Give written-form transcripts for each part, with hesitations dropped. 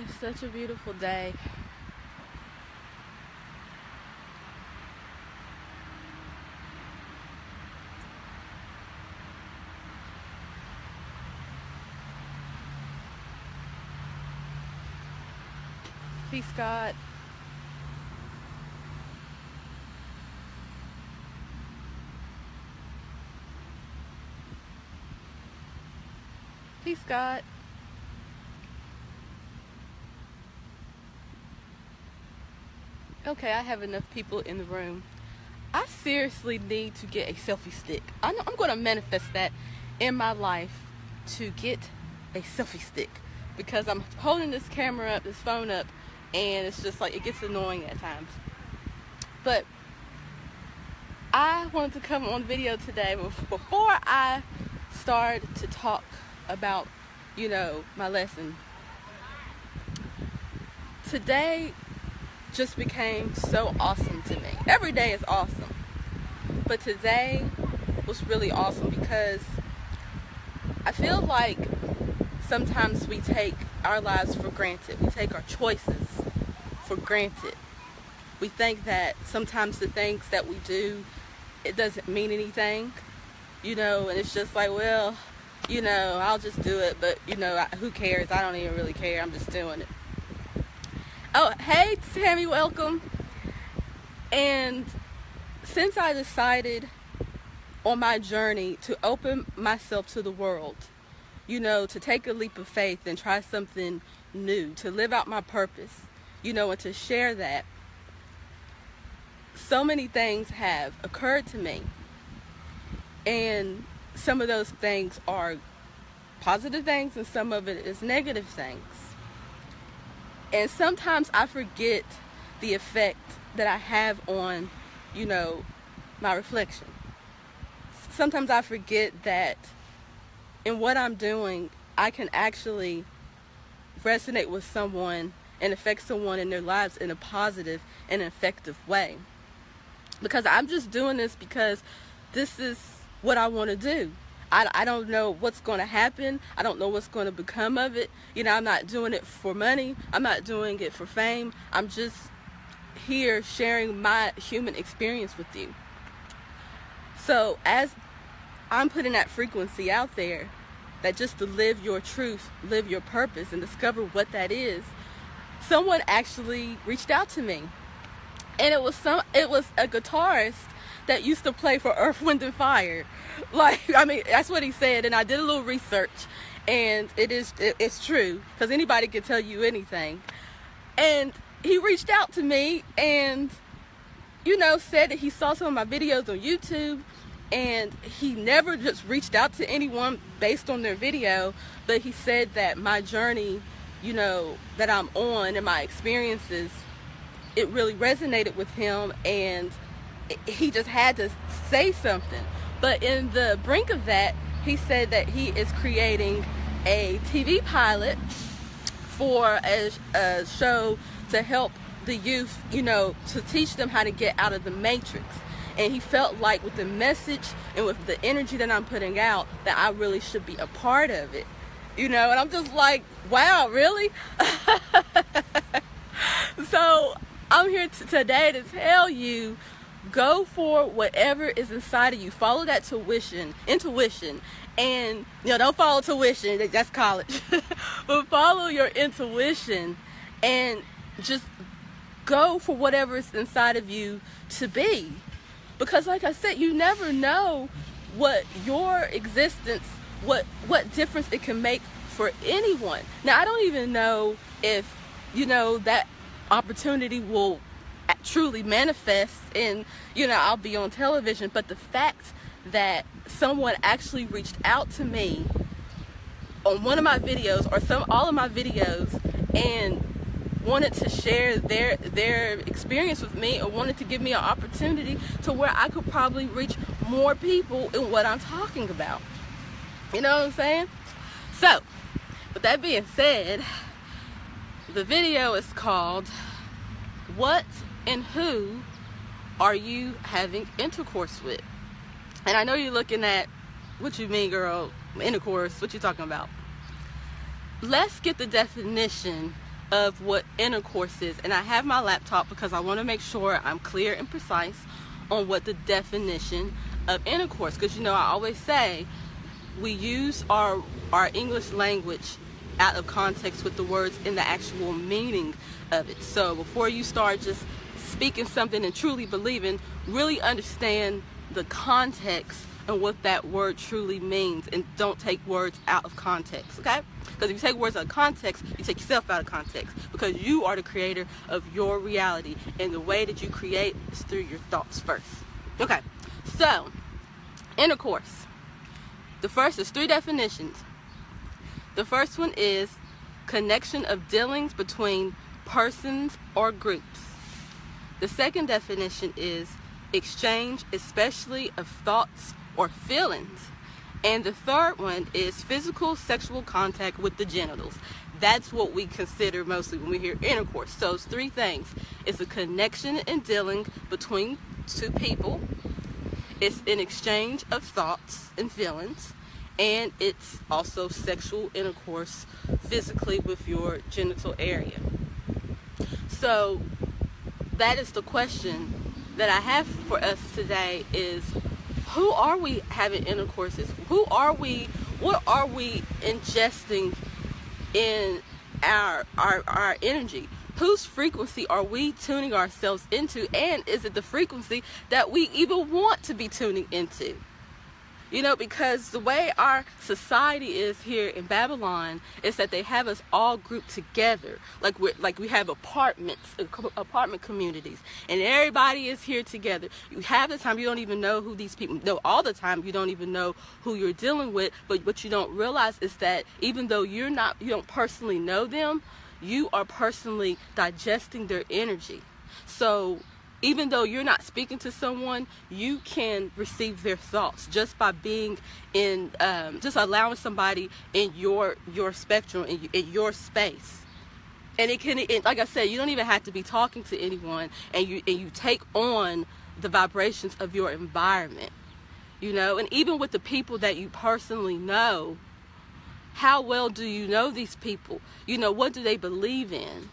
It's such a beautiful day. Peace, God. Peace, God. Okay, I have enough people in the room. I seriously need to get a selfie stick. I'm going to manifest that in my life, to get a selfie stick, because I'm holding this camera up, this phone up, and it's just like, it gets annoying at times. But I wanted to come on video today before I start to talk about, my lesson. Today just became so awesome to me. Every day is awesome, but today was really awesome because I feel like sometimes we take our lives for granted. We take our choices for granted. We think that sometimes the things that we do, it doesn't mean anything, and it's just like, well, I'll just do it, but who cares? I don't even really care. I'm just doing it. Oh, hey, Tammy, welcome. And since I decided on my journey to open myself to the world, to take a leap of faith and try something new, to live out my purpose, and to share that, so many things have occurred to me. And some of those things are positive things and some of it is negative things. And sometimes I forget the effect that I have on, my reflection. Sometimes I forget that in what I'm doing, I can actually resonate with someone and affect someone in their lives in a positive and effective way. Because I'm just doing this because this is what I want to do. I don't know what's going to happen. I don't know what's going to become of it. I'm not doing it for money. I'm not doing it for fame. I'm just here sharing my human experience with you. So as I'm putting that frequency out there, that just to live your truth, live your purpose, and discover what that is, someone actually reached out to me. And it was a guitarist that used to play for Earth, Wind, and Fire. That's what he said, and I did a little research, and it's true, because anybody can tell you anything. And he reached out to me and, said that he saw some of my videos on YouTube, and he never just reached out to anyone based on their video, but he said that my journey, that I'm on and my experiences, it really resonated with him, and he just had to say something. But in the brink of that, he said that he is creating a TV pilot for a show to help the youth, to teach them how to get out of the matrix. And he felt like with the message and with the energy that I'm putting out, that I really should be a part of it. And I'm just like, wow, really? So I'm here today to tell you, go for whatever is inside of you. Follow that intuition. And, don't follow tuition. That's college. But follow your intuition and just go for whatever is inside of you to be. Because like I said, you never know what your existence, what difference it can make for anyone. Now, I don't even know if, that opportunity will truly manifest and, I'll be on television. But the fact that someone actually reached out to me on one of my videos or all of my videos and wanted to share their experience with me, or wanted to give me an opportunity to where I could probably reach more people in what I'm talking about. You know what I'm saying? So, with that being said, the video is called, What and Who Are You Having Intercourse With? And I know you're looking at, what you mean, girl? Intercourse, what you talking about? Let's get the definition of what intercourse is. And I have my laptop because I want to make sure I'm clear and precise on what the definition of intercourse, because I always say we use our English language out of context with the words in the actual meaning of it. So before you start just speaking something and truly believing, really understand the context and what that word truly means, and don't take words out of context, okay? Because if you take words out of context, you take yourself out of context, because you are the creator of your reality, and the way that you create is through your thoughts first. Okay, so intercourse. The first is 3 definitions. The first one is connection of dealings between persons or groups. The second definition is exchange, especially of thoughts or feelings. And the third one is physical sexual contact with the genitals. That's what we consider mostly when we hear intercourse. So it's 3 things. It's a connection and dealing between 2 people. It's an exchange of thoughts and feelings. And it's also sexual intercourse physically with your genital area. So that is the question that I have for us today, is who are we having intercourse with? Who are we? What are we ingesting in our energy? Whose frequency are we tuning ourselves into? And is it the frequency that we even want to be tuning into? Because the way our society is here in Babylon is that they have us all grouped together, like we have apartment communities, and everybody is here together. Half the time you don't even know who these people. No, all the time you don't even know who you're dealing with. But what you don't realize is that even though you don't personally know them, you are personally digesting their energy. So even though you're not speaking to someone, you can receive their thoughts just by being in, just allowing somebody in your spectrum, in your space. And like I said, you don't even have to be talking to anyone, and you take on the vibrations of your environment, And even with the people that you personally know, how well do you know these people? What do they believe in?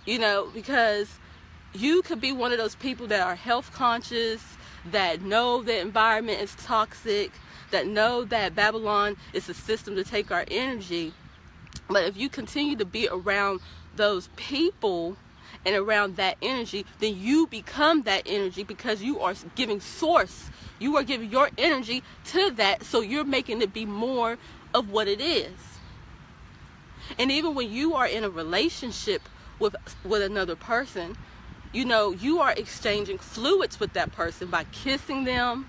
Because you could be one of those people that are health conscious, that know the environment is toxic, that know that Babylon is a system to take our energy. But if you continue to be around those people and around that energy, then you become that energy, because you are giving source. You are giving your energy to that, so you're making it be more of what it is. And even when you are in a relationship with another person, you are exchanging fluids with that person by kissing them,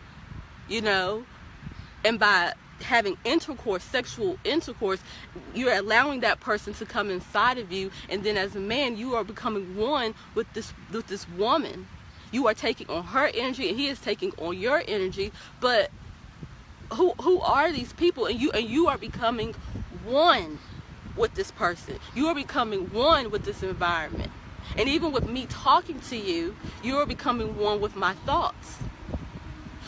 and by having intercourse, sexual intercourse. You're allowing that person to come inside of you, and then as a man, you are becoming one with this woman. You are taking on her energy, and he is taking on your energy. But who are these people? And you are becoming one with this person. You are becoming one with this environment. And even with me talking to you, you are becoming one with my thoughts.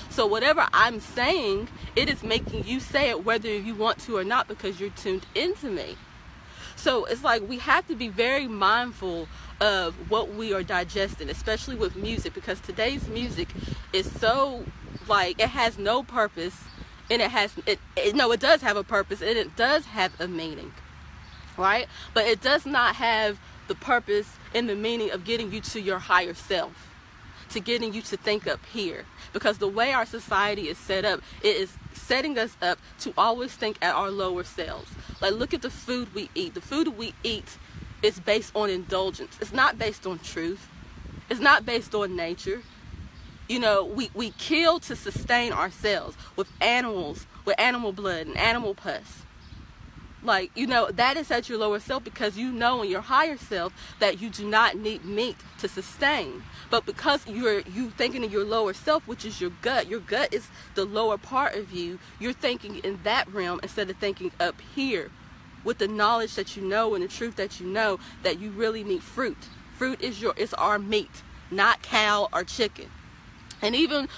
So whatever I'm saying, it is making you say it whether you want to or not, because you're tuned into me. So it's like we have to be very mindful of what we are digesting, especially with music, because today's music is so, it has no purpose, and it does have a purpose, and it does have a meaning, right? But it does not have the purpose and the meaning of getting you to your higher self, to getting you to think up here. Because the way our society is set up, it is setting us up to always think at our lower selves. Like, look at the food we eat. The food we eat is based on indulgence. It's not based on truth. It's not based on nature. We kill to sustain ourselves with animals, with animal blood and animal pus. That is at your lower self, because in your higher self that you do not need meat to sustain. But because you thinking in your lower self, which is your gut is the lower part of you, you're thinking in that realm instead of thinking up here with the knowledge that you know and the truth that you know, that you really need fruit. Fruit is our meat, not cow or chicken. And even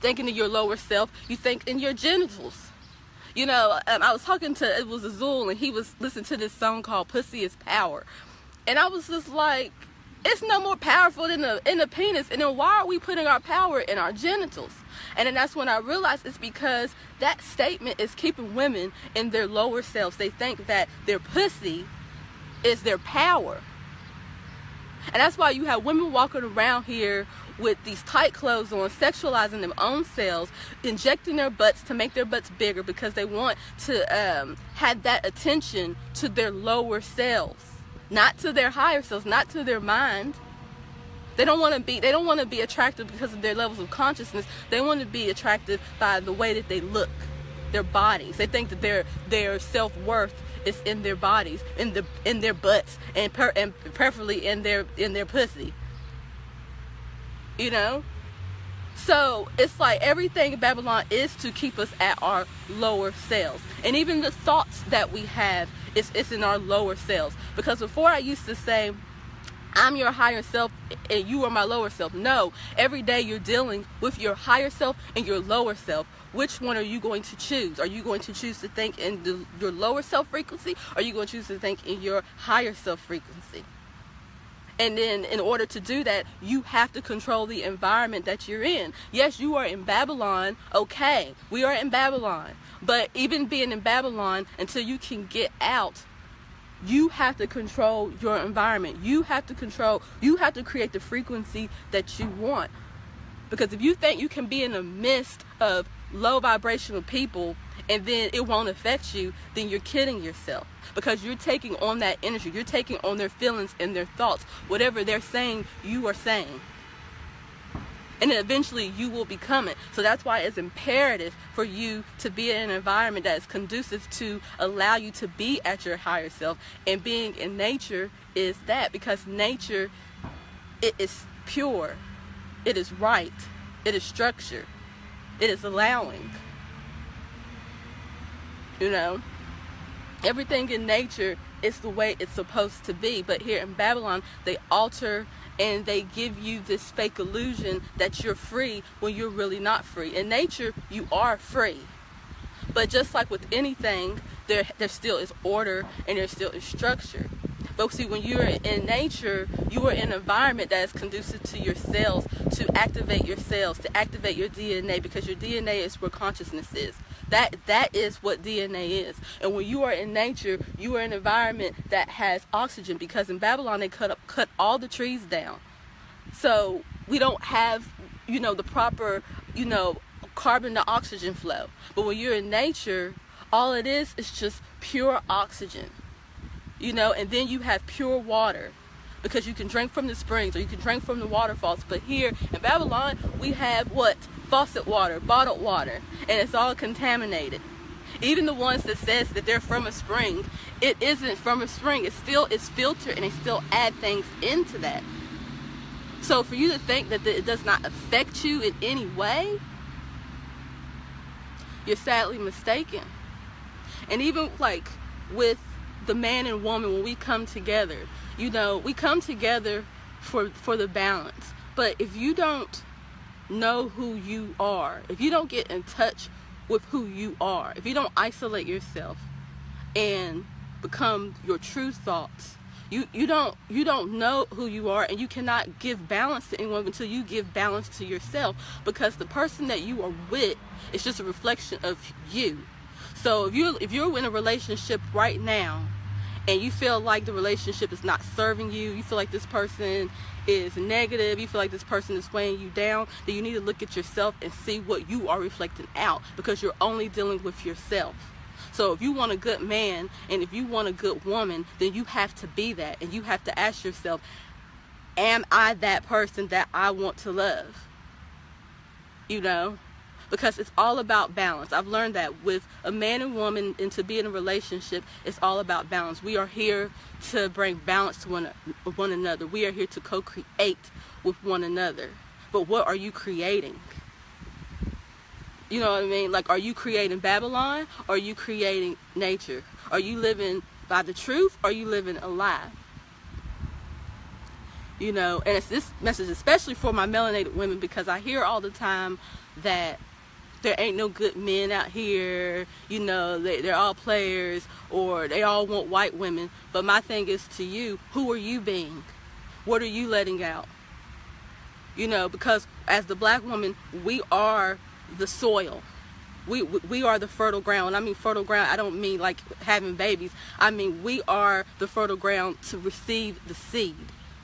thinking in your lower self, you think in your genitals. I was talking to, it was Azul, and he was listening to this song called Pussy is Power. And I was just like, it's no more powerful than the penis. And then why are we putting our power in our genitals? And then that's when I realized it's because that statement is keeping women in their lower selves. They think that their pussy is their power. And that's why you have women walking around here with these tight clothes on, sexualizing their own selves, injecting their butts to make their butts bigger because they want to have that attention to their lower selves, not to their higher selves, not to their mind. They don't want to be attractive because of their levels of consciousness. They want to be attractive by the way that they look, their bodies. They think that their self-worth is in their bodies, in their butts, and preferably in their pussy. You know? So it's like everything in Babylon is to keep us at our lower selves. And even the thoughts that we have is in our lower selves. Because before I used to say, I'm your higher self and you are my lower self. No, every day you're dealing with your higher self and your lower self. Which one are you going to choose? Are you going to choose to think in your lower self frequency? Or are you going to choose to think in your higher self frequency? And then in order to do that, you have to control the environment that you're in. Yes, you are in Babylon. Okay, we are in Babylon. But even being in Babylon, until you can get out, you have to control your environment. You have to create the frequency that you want. Because if you think you can be in the midst of low vibrational people and then it won't affect you, then you're kidding yourself. Because you're taking on that energy. You're taking on their feelings and their thoughts. Whatever they're saying, you are saying. And then eventually you will become it. So that's why it's imperative for you to be in an environment that is conducive to allow you to be at your higher self. And being in nature is that. Because nature, it is pure. It is right. It is structure. It is allowing. You know? Everything in nature is the way it's supposed to be. But here in Babylon, they alter and they give you this fake illusion that you're free when you're really not free. In nature, you are free. But just like with anything, there still is order and there still is structure. But see, when you're in nature, you are in an environment that is conducive to your cells, to activate your cells, to activate your DNA, because your DNA is where consciousness is. That is what DNA is. And when you are in nature, you are in an environment that has oxygen, because in Babylon they cut all the trees down. So we don't have, the proper, carbon to oxygen flow. But when you're in nature, all it is just pure oxygen. And then you have pure water, because you can drink from the springs or you can drink from the waterfalls. But here in Babylon, we have what? Faucet water, bottled water, and it's all contaminated. Even the ones that says that they're from a spring, it isn't from a spring. It's filtered, and they still add things into that. So for you to think that it does not affect you in any way, you're sadly mistaken. And even like with the man and woman, when we come together, we come together for the balance. But if you don't know who you are, if you don't get in touch with who you are, if you don't isolate yourself and become your true thoughts, you don't know who you are, and you cannot give balance to anyone until you give balance to yourself, because the person that you are with is just a reflection of you. So if you're in a relationship right now and you feel like the relationship is not serving you, you feel like this person is negative, you feel like this person is weighing you down, then you need to look at yourself and see what you are reflecting out, because you're only dealing with yourself. So if you want a good man and if you want a good woman, then you have to be that, and you have to ask yourself, am I that person that I want to love? Because it's all about balance. I've learned that with a man and woman, and to be in a relationship, it's all about balance. We are here to bring balance to one another. We are here to co-create with one another. But what are you creating? You know what I mean? Like, are you creating Babylon, or are you creating nature? Are you living by the truth, or are you living a lie? And it's this message especially for my melanated women, because I hear all the time that there ain't no good men out here, you know, they're all players, or they all want white women. But my thing is to you, who are you being? What are you letting out? You know, because as the black woman, we are the soil. We are the fertile ground. When I mean fertile ground, I don't mean like having babies. I mean we are the fertile ground to receive the seed.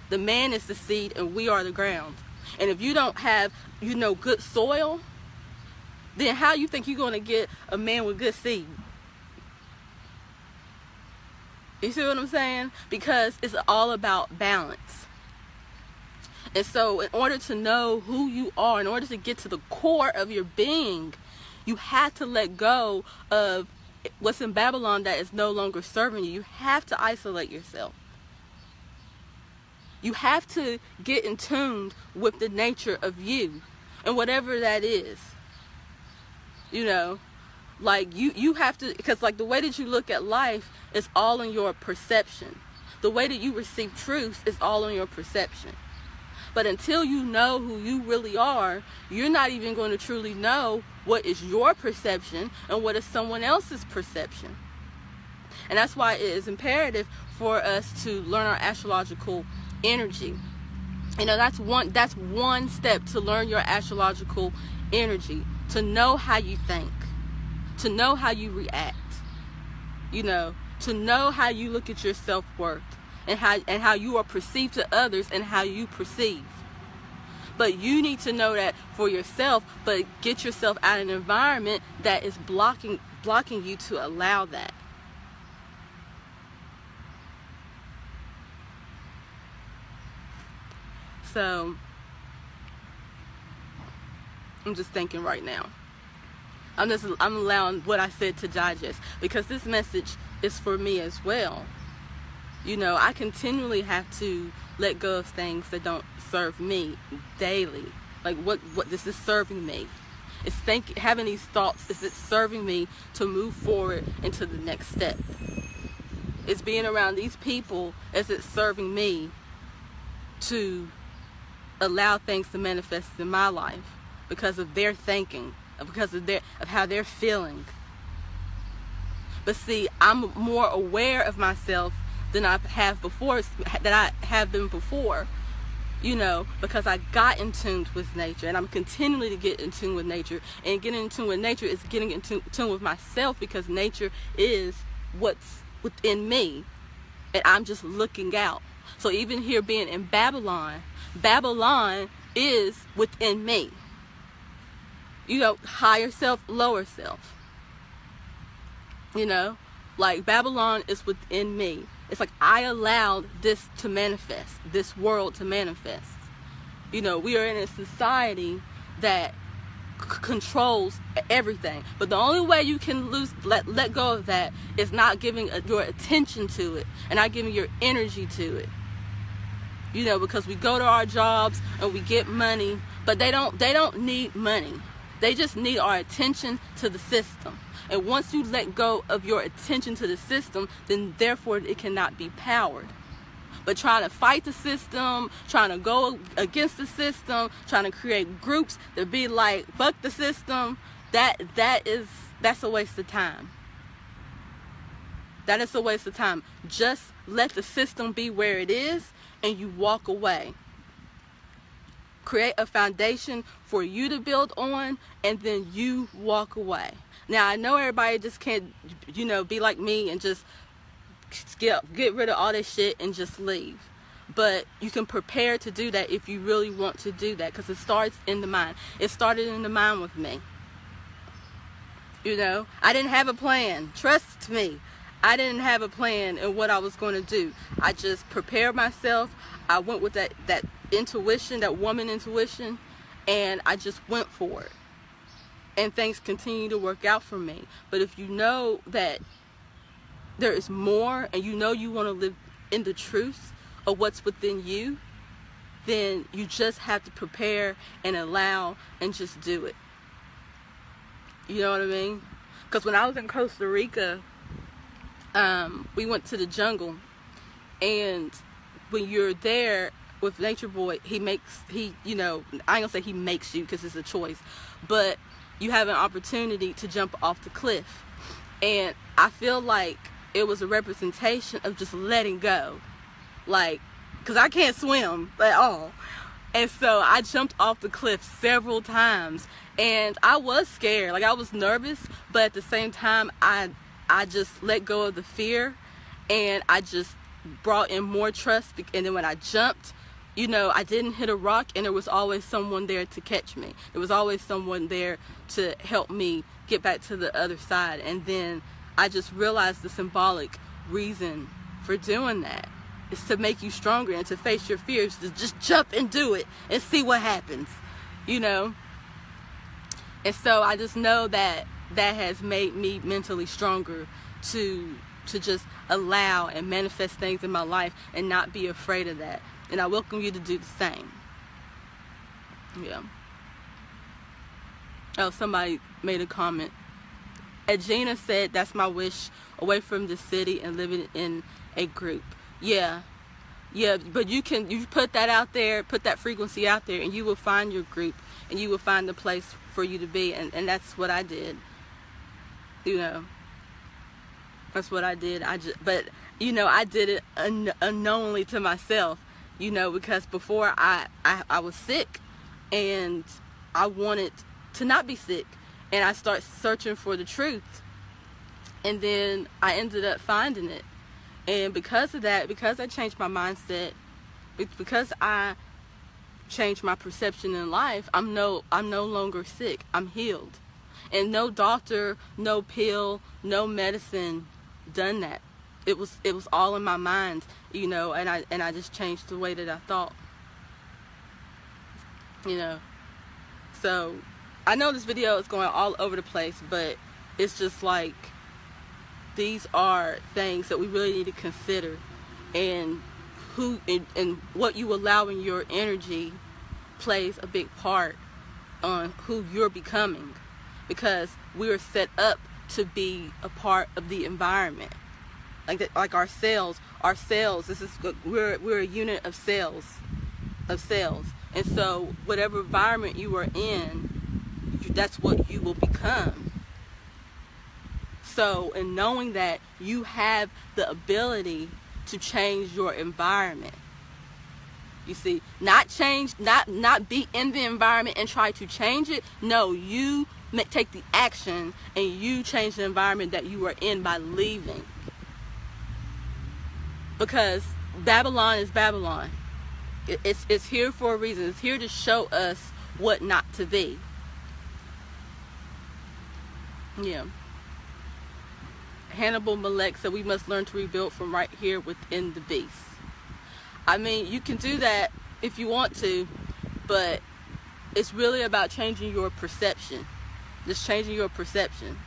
The man is the seed and we are the ground. And if you don't have, you know, good soil, then how you think you're going to get a man with good seed? You see what I'm saying? Because it's all about balance. And so in order to know who you are, in order to get to the core of your being, you have to let go of what's in Babylon that is no longer serving you. You have to isolate yourself. You have to get in tune with the nature of you and whatever that is. You know, like you have to, because like the way that you look at life is all in your perception. The way that you receive truth is all in your perception. But until you know who you really are, you're not even going to truly know what is your perception and what is someone else's perception. And that's why it is imperative for us to learn our astrological energy. You know, that's one step to learn your astrological energy, to know how you think, to know how you react, you know, to know how you look at your self-worth. And how you are perceived to others and how you perceive. But you need to know that for yourself, but get yourself out of an environment that is blocking you to allow that. So I'm just thinking right now. I'm allowing what I said to digest, because this message is for me as well. You know, I continually have to let go of things that don't serve me daily. Like, what this is serving me. It's having these thoughts, is it serving me to move forward into the next step? It's being around these people, is it serving me to allow things to manifest in my life because of their thinking, because of how they're feeling? But see, I'm more aware of myself than I have been before, you know, because I got in tune with nature, and I'm continually to get in tune with nature. And getting in tune with nature is getting in tune with myself, because nature is what's within me, and I'm just looking out. So even here being in Babylon, Babylon is within me. You know, higher self, lower self. You know, like Babylon is within me. It's like I allowed this to manifest, this world to manifest. You know, we are in a society that controls everything. But the only way you can let go of that is not giving your attention to it and not giving your energy to it. You know, because we go to our jobs and we get money, but they don't need money. They just need our attention to the system. And once you let go of your attention to the system, then therefore it cannot be powered. But trying to fight the system, trying to go against the system, trying to create groups that be like, fuck the system, that's a waste of time. That is a waste of time. Just let the system be where it is and you walk away. Create a foundation for you to build on, and then you walk away. Now, I know everybody just can't, you know, be like me and just get rid of all this shit and just leave. But you can prepare to do that if you really want to do that, because it starts in the mind. It started in the mind with me. You know, I didn't have a plan. Trust me. I didn't have a plan in what I was going to do. I just prepared myself. I went with that intuition, that woman intuition, and I just went for it. And things continue to work out for me. But if you know that there is more, and you know you want to live in the truth of what's within you, then you just have to prepare and allow and just do it. You know what I mean? Because when I was in Costa Rica, we went to the jungle, and when you're there with Nature Boy, he you know, I ain't gonna say he makes you, because it's a choice, but you have an opportunity to jump off the cliff. And I feel like it was a representation of just letting go. Like, because I can't swim at all. And so I jumped off the cliff several times. And I was scared. Like, I was nervous. But at the same time, I just let go of the fear. And I just brought in more trust. And then when I jumped, you know, I didn't hit a rock. And there was always someone there to catch me. There was always someone there to help me get back to the other side. And then I just realized the symbolic reason for doing that is to make you stronger and to face your fears, to just jump and do it and see what happens, you know. And so I just know that that has made me mentally stronger to just allow and manifest things in my life and not be afraid of that. And I welcome you to do the same. Yeah. Oh, somebody made a comment. Gina said, that's my wish, away from the city and living in a group. Yeah, but you put that out there, put that frequency out there, and you will find your group, and you will find the place for you to be, and that's what I did. You know, that's what I did. But you know, I did it unknowingly to myself. You know, because before I was sick, and I wanted to not be sick. And I started searching for the truth. And then I ended up finding it. And because of that, because I changed my mindset, because I changed my perception in life, I'm no longer sick. I'm healed. And no doctor, no pill, no medicine done that. It was all in my mind, you know, and I just changed the way that I thought. You know. So I know this video is going all over the place, but it's just like, these are things that we really need to consider, and what you allow in your energy plays a big part on who you're becoming, because we are set up to be a part of the environment, like our cells. We're a unit of cells, and so whatever environment you are in, that's what you will become. So, in knowing that you have the ability to change your environment, you see, not be in the environment and try to change it. No, you take the action and you change the environment that you are in by leaving. Because Babylon is Babylon. It's here for a reason. It's here to show us what not to be. Yeah. Hannibal Malek said we must learn to rebuild from right here within the beast. I mean, you can do that if you want to, but it's really about changing your perception. Just changing your perception.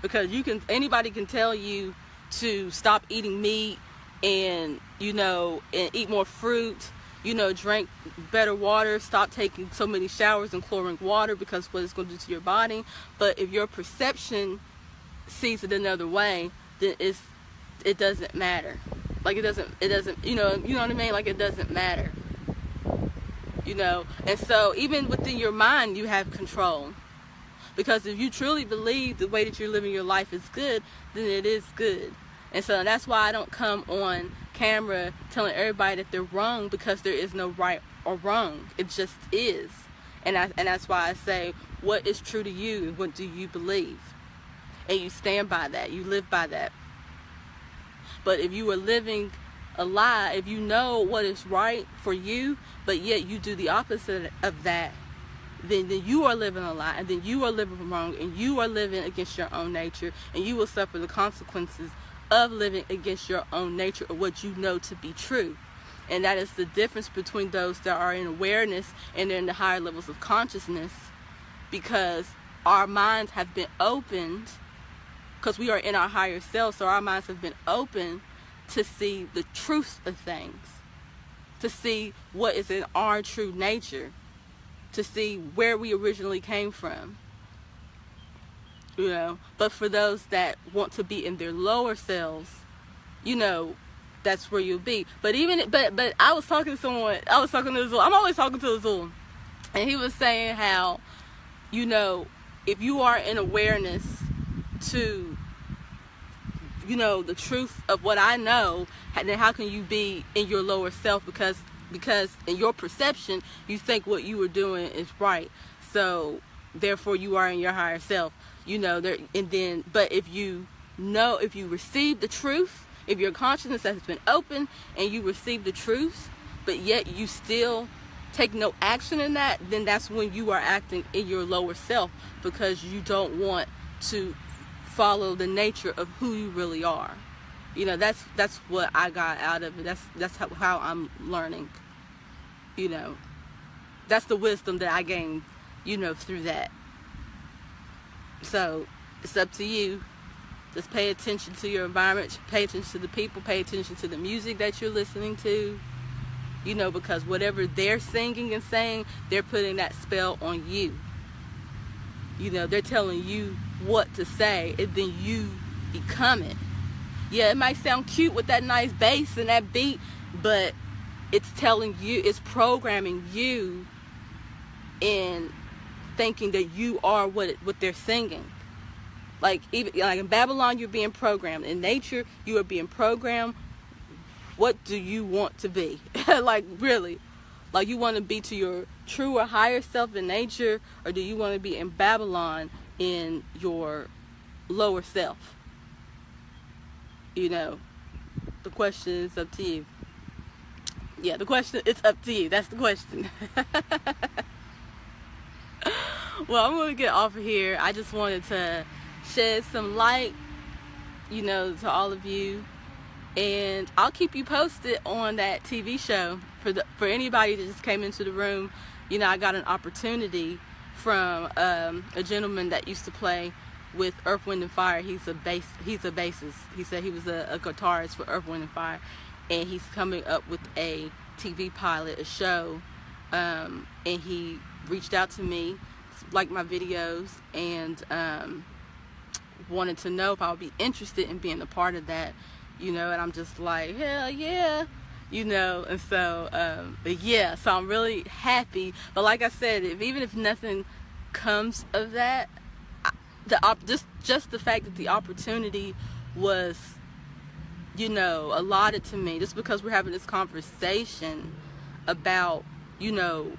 Because anybody can tell you to stop eating meat and, you know, and eat more fruit, you know, drink better water, stop taking so many showers in chlorine water, because what it's going to do to your body. But if your perception sees it another way, then it doesn't matter. Like, it doesn't, you know what I mean? Like, it doesn't matter. You know? And so even within your mind, you have control. Because if you truly believe the way that you're living your life is good, then it is good. And so that's why I don't come on camera telling everybody that they're wrong, because there is no right or wrong. It just is. And that's why I say, what is true to you and what do you believe? And you stand by that. You live by that. But if you are living a lie, if you know what is right for you, but yet you do the opposite of that, then you are living a lie, and then you are living wrong, and you are living against your own nature, and you will suffer the consequences of living against your own nature, or what you know to be true. And that is the difference between those that are in awareness and they're in the higher levels of consciousness, because our minds have been opened, because we are in our higher self, so our minds have been open to see the truth of things, to see what is in our true nature, to see where we originally came from. You know, but for those that want to be in their lower selves, you know, that's where you'll be. But I was talking to someone, I'm always talking to Azul, and he was saying how, you know, if you are in awareness to, you know, the truth of what I know, then how can you be in your lower self? Because in your perception, you think what you were doing is right. So therefore you are in your higher self, you know, there. And then, but if you know, if you receive the truth, if your consciousness has been open and you receive the truth, but yet you still take no action in that, then that's when you are acting in your lower self, because you don't want to follow the nature of who you really are. You know, that's what I got out of it. That's how I'm learning. You know, that's the wisdom that I gained, you know, through that. So it's up to you. Just pay attention to your environment, pay attention to the people, pay attention to the music that you're listening to, you know, because whatever they're singing and saying, they're putting that spell on you. You know, they're telling you what to say, and then you become it. Yeah, it might sound cute with that nice bass and that beat, but it's telling you, it's programming you in thinking that you are what they're singing. Like, even like in Babylon, you're being programmed. In nature, you are being programmed. What do you want to be? Like, really? Like, you want to be to your true or higher self in nature, or do you want to be in Babylon in your lower self? You know, the question is up to you. Yeah, the question, it's up to you. That's the question. Well, I'm going to get off of here. I just wanted to shed some light, you know, to all of you. And I'll keep you posted on that TV show. For anybody that just came into the room, you know, I got an opportunity from a gentleman that used to play with Earth, Wind and Fire. He's a bassist. He said he was a guitarist for Earth, Wind and Fire, and he's coming up with a TV pilot, a show, and he reached out to me, liked my videos, and wanted to know if I would be interested in being a part of that, you know. And I'm just like, hell yeah, you know. And so but yeah, so I'm really happy. But like I said, even if nothing comes of that, just the fact that the opportunity was, you know, allotted to me, just because we're having this conversation about, you know,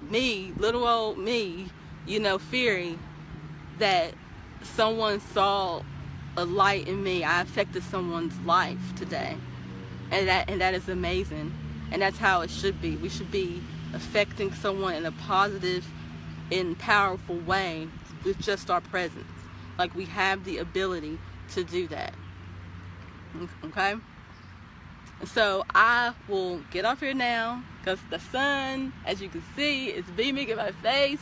me, little old me, you know, fearing that someone saw a light in me. I affected someone's life today, and that is amazing. And that's how it should be. We should be affecting someone in a positive and powerful way with just our presence. Like, we have the ability to do that. Okay? So I will get off here now, because the sun, as you can see, is beaming in my face.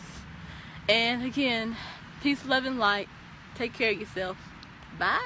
And again, peace, love, and light. Take care of yourself. Bye.